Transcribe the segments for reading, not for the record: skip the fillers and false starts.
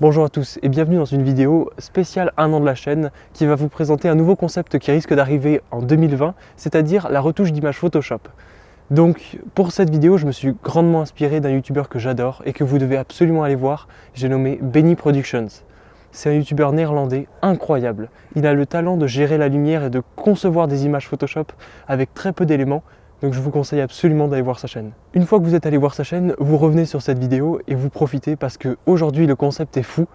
Bonjour à tous et bienvenue dans une vidéo spéciale 1 an de la chaîne qui va vous présenter un nouveau concept qui risque d'arriver en 2020, c'est-à-dire la retouche d'image Photoshop. Donc pour cette vidéo, je me suis grandement inspiré d'un youtubeur que j'adore et que vous devez absolument aller voir, j'ai nommé Benny Productions. C'est un youtubeur néerlandais incroyable. Il a le talent de gérer la lumière et de concevoir des images Photoshop avec très peu d'éléments. Donc je vous conseille absolument d'aller voir sa chaîne. Une fois que vous êtes allé voir sa chaîne, vous revenez sur cette vidéo et vous profitez parce que aujourd'hui le concept est fou.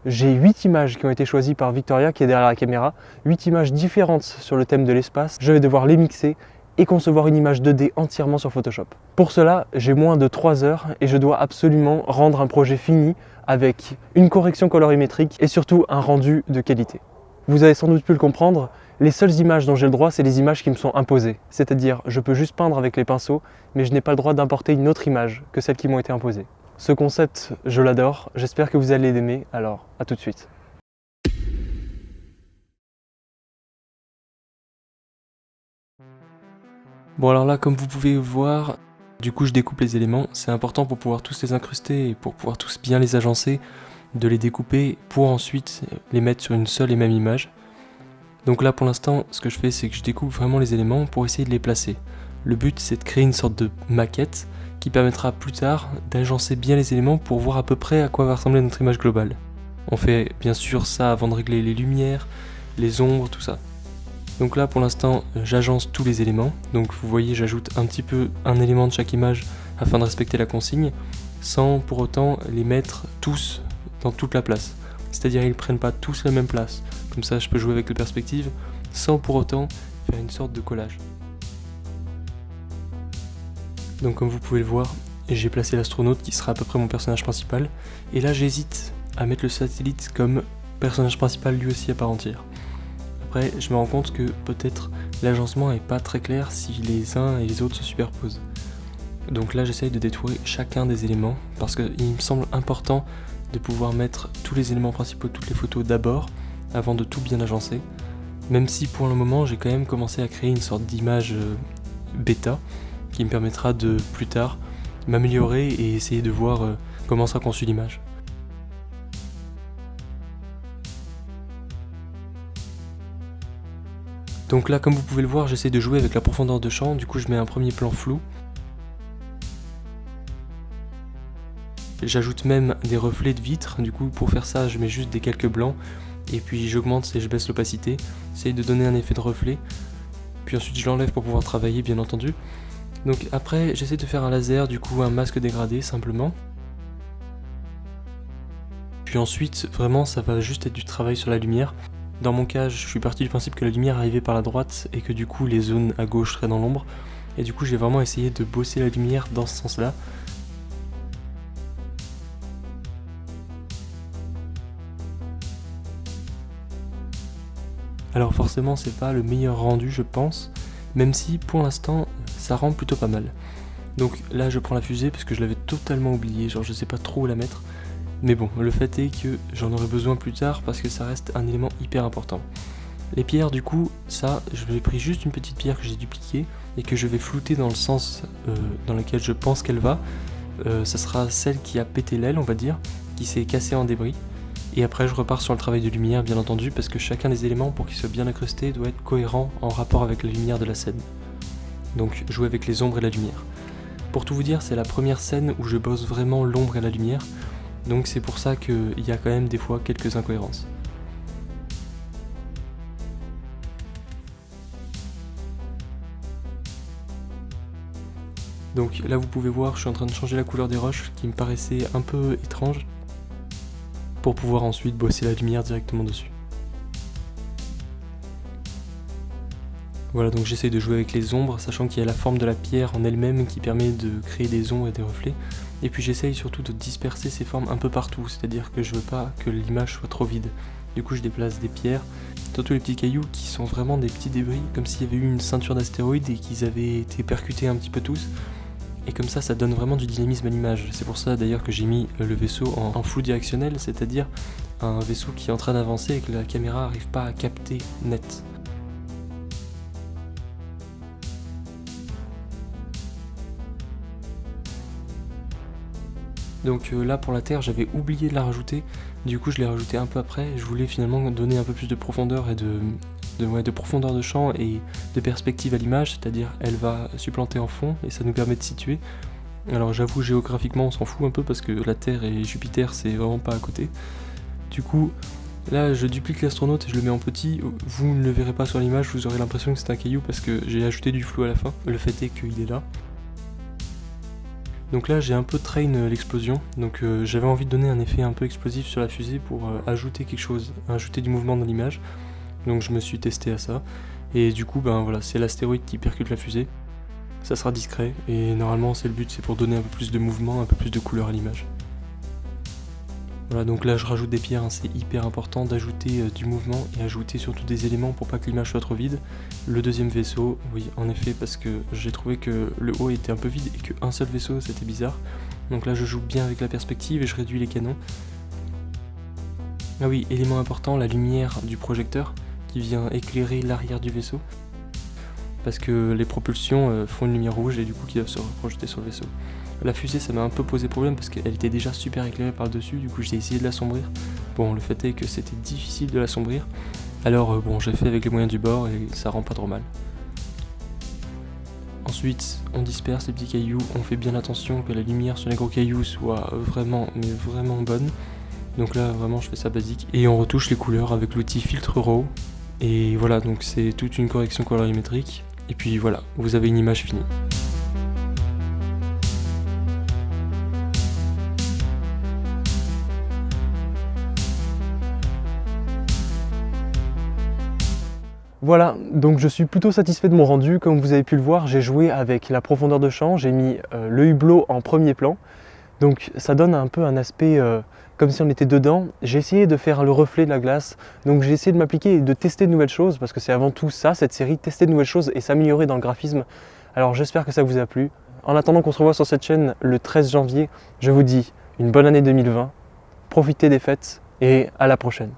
J'ai 8 images qui ont été choisies par Victoria qui est derrière la caméra, 8 images différentes sur le thème de l'espace. Je vais devoir les mixer et concevoir une image 2D entièrement sur Photoshop. Pour cela, j'ai moins de 3 heures et je dois absolument rendre un projet fini avec une correction colorimétrique et surtout un rendu de qualité. Vous avez sans doute pu le comprendre, les seules images dont j'ai le droit, c'est les images qui me sont imposées. C'est-à-dire, je peux juste peindre avec les pinceaux, mais je n'ai pas le droit d'importer une autre image que celles qui m'ont été imposées. Ce concept, je l'adore, j'espère que vous allez l'aimer, alors à tout de suite. Bon alors là, comme vous pouvez voir, du coup je découpe les éléments. C'est important pour pouvoir tous les incruster et pour pouvoir tous bien les agencer, de les découper pour ensuite les mettre sur une seule et même image. Donc là pour l'instant, ce que je fais, c'est que je découpe vraiment les éléments pour essayer de les placer. Le but, c'est de créer une sorte de maquette qui permettra plus tard d'agencer bien les éléments pour voir à peu près à quoi va ressembler notre image globale. On fait bien sûr ça avant de régler les lumières, les ombres, tout ça. Donc là pour l'instant, j'agence tous les éléments. Donc vous voyez, j'ajoute un petit peu un élément de chaque image afin de respecter la consigne, sans pour autant les mettre tous dans toute la place. C'est-à-dire ils ne prennent pas tous la même place. Comme ça je peux jouer avec les perspectives sans pour autant faire une sorte de collage. Donc comme vous pouvez le voir, j'ai placé l'astronaute qui sera à peu près mon personnage principal. Et là j'hésite à mettre le satellite comme personnage principal lui aussi à part entière. Après je me rends compte que peut-être l'agencement est pas très clair si les uns et les autres se superposent. Donc là j'essaye de détourer chacun des éléments parce qu'il me semble important de pouvoir mettre tous les éléments principaux, toutes les photos d'abord, avant de tout bien agencer, même si pour le moment j'ai quand même commencé à créer une sorte d'image bêta qui me permettra de plus tard m'améliorer et essayer de voir comment sera conçue l'image. Donc là comme vous pouvez le voir, j'essaie de jouer avec la profondeur de champ, du coup je mets un premier plan flou. J'ajoute même des reflets de vitre, du coup pour faire ça je mets juste des quelques blancs. Et puis j'augmente et je baisse l'opacité, j'essaye de donner un effet de reflet, puis ensuite je l'enlève pour pouvoir travailler bien entendu. Donc après j'essaie de faire un laser, du coup un masque dégradé simplement. Puis ensuite vraiment ça va juste être du travail sur la lumière. Dans mon cas je suis parti du principe que la lumière arrivait par la droite et que du coup les zones à gauche seraient dans l'ombre. Et du coup j'ai vraiment essayé de bosser la lumière dans ce sens là. Alors forcément c'est pas le meilleur rendu je pense, même si pour l'instant ça rend plutôt pas mal. Donc là je prends la fusée parce que je l'avais totalement oublié, genre je sais pas trop où la mettre. Mais bon, le fait est que j'en aurai besoin plus tard parce que ça reste un élément hyper important. Les pierres du coup, ça je vais pris juste une petite pierre que j'ai dupliquée et que je vais flouter dans le sens dans lequel je pense qu'elle va. Ça sera celle qui a pété l'aile on va dire, qui s'est cassée en débris. Et après je repars sur le travail de lumière bien entendu parce que chacun des éléments pour qu'ils soient bien incrustés doit être cohérent en rapport avec la lumière de la scène. Donc jouer avec les ombres et la lumière. Pour tout vous dire c'est la première scène où je bosse vraiment l'ombre et la lumière, donc c'est pour ça qu'il y a quand même des fois quelques incohérences. Donc là vous pouvez voir je suis en train de changer la couleur des roches qui me paraissait un peu étrange, pour pouvoir ensuite bosser la lumière directement dessus. Voilà, donc j'essaye de jouer avec les ombres, sachant qu'il y a la forme de la pierre en elle-même qui permet de créer des ombres et des reflets. Et puis j'essaye surtout de disperser ces formes un peu partout, c'est-à-dire que je veux pas que l'image soit trop vide. Du coup je déplace des pierres, surtout les petits cailloux qui sont vraiment des petits débris, comme s'il y avait eu une ceinture d'astéroïdes et qu'ils avaient été percutés un petit peu tous. Et comme ça donne vraiment du dynamisme à l'image. C'est pour ça d'ailleurs que j'ai mis le vaisseau en flou directionnel, c'est-à-dire un vaisseau qui est en train d'avancer et que la caméra n'arrive pas à capter net. Donc là pour la terre j'avais oublié de la rajouter, du coup je l'ai rajouté un peu après. Je voulais finalement donner un peu plus de profondeur et de profondeur de champ et de perspective à l'image, c'est-à-dire elle va supplanter en fond et ça nous permet de situer. Alors j'avoue géographiquement on s'en fout un peu parce que la Terre et Jupiter c'est vraiment pas à côté. Du coup là je duplique l'astronaute et je le mets en petit. Vous ne le verrez pas sur l'image, vous aurez l'impression que c'est un caillou parce que j'ai ajouté du flou à la fin. Le fait est qu'il est là. Donc là j'ai un peu train l'explosion, donc j'avais envie de donner un effet un peu explosif sur la fusée pour ajouter quelque chose, ajouter du mouvement dans l'image. Donc je me suis testé à ça, et du coup ben voilà, c'est l'astéroïde qui percute la fusée. Ça sera discret, et normalement c'est le but, c'est pour donner un peu plus de mouvement, un peu plus de couleur à l'image. Voilà, donc là je rajoute des pierres, hein, c'est hyper important d'ajouter du mouvement et ajouter surtout des éléments pour pas que l'image soit trop vide. Le deuxième vaisseau, oui en effet, parce que j'ai trouvé que le haut était un peu vide et qu'un seul vaisseau c'était bizarre. Donc là je joue bien avec la perspective et je réduis les canons. Ah oui, élément important, la lumière du projecteur qui vient éclairer l'arrière du vaisseau. Parce que les propulsions font une lumière rouge et du coup qui doivent se projeter sur le vaisseau. La fusée ça m'a un peu posé problème parce qu'elle était déjà super éclairée par le dessus, du coup j'ai essayé de l'assombrir. Bon, le fait est que c'était difficile de l'assombrir, alors bon j'ai fait avec les moyens du bord et ça rend pas trop mal. Ensuite on disperse les petits cailloux, on fait bien attention que la lumière sur les gros cailloux soit vraiment bonne. Donc là vraiment je fais ça basique et on retouche les couleurs avec l'outil filtre RAW. Et voilà, donc c'est toute une correction colorimétrique et puis voilà, vous avez une image finie. Voilà, donc je suis plutôt satisfait de mon rendu. Comme vous avez pu le voir, j'ai joué avec la profondeur de champ, j'ai mis le hublot en premier plan. Donc ça donne un peu un aspect comme si on était dedans. J'ai essayé de faire le reflet de la glace, donc j'ai essayé de m'appliquer et de tester de nouvelles choses, parce que c'est avant tout ça, cette série, tester de nouvelles choses et s'améliorer dans le graphisme. Alors j'espère que ça vous a plu. En attendant qu'on se revoie sur cette chaîne le 13 janvier, je vous dis une bonne année 2020, profitez des fêtes et à la prochaine.